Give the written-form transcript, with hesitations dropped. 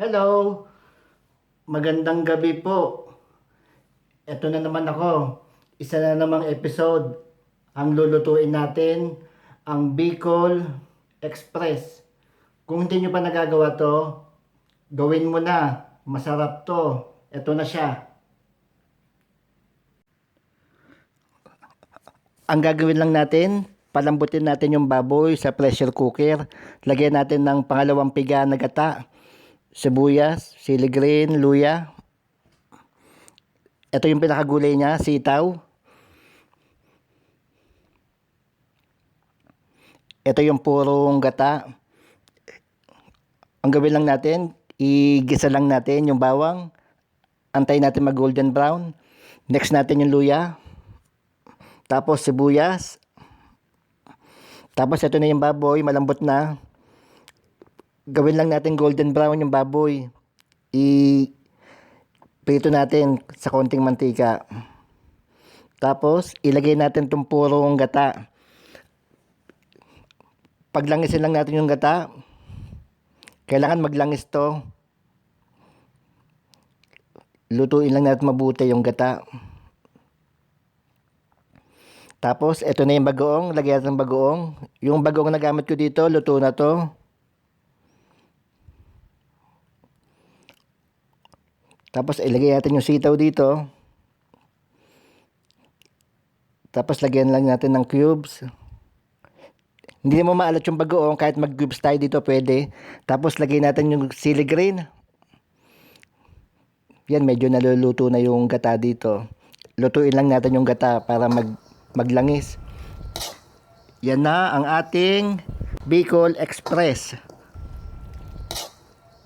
Hello, magandang gabi po. Ito na naman ako. Isa na namang episode. Ang lulutuin natin, ang Bicol Express. Kung hindi nyo pa nagagawa to, gawin mo na. Masarap to. Ito na siya. Ang gagawin lang natin, palambutin natin yung baboy sa pressure cooker. Lagyan natin ng pangalawang piga na gata, sibuyas, sili green, luya. Ito yung pinakagulay niya, sitaw. Ito yung purong gata. Ang gawin lang natin, igisa lang natin yung bawang. Antayin natin mag golden brown. Next natin yung luya. Tapos sibuyas. Tapos ito na yung baboy, malambot na. Gawin lang natin golden brown yung baboy. Prito natin sa konting mantika. Tapos ilagay natin itong purong gata. Paglangisin lang natin yung gata. Kailangan maglangis to. Lutuin lang natin mabuti yung gata. Tapos, ito na yung bagoong. Lagyan natin ng bagoong. Yung bagoong na gamit ko dito, luto na to. Tapos, ilagay natin yung sitaw dito. Tapos, lagyan lang natin ng cubes. Hindi mo maalat yung bagoong. Kahit mag-cubes tayo dito, pwede. Tapos, lagay natin yung sili green. Yan, medyo naluluto na yung gata dito. Lutuin lang natin yung gata para maglangis. Yan na ang ating Bicol Express.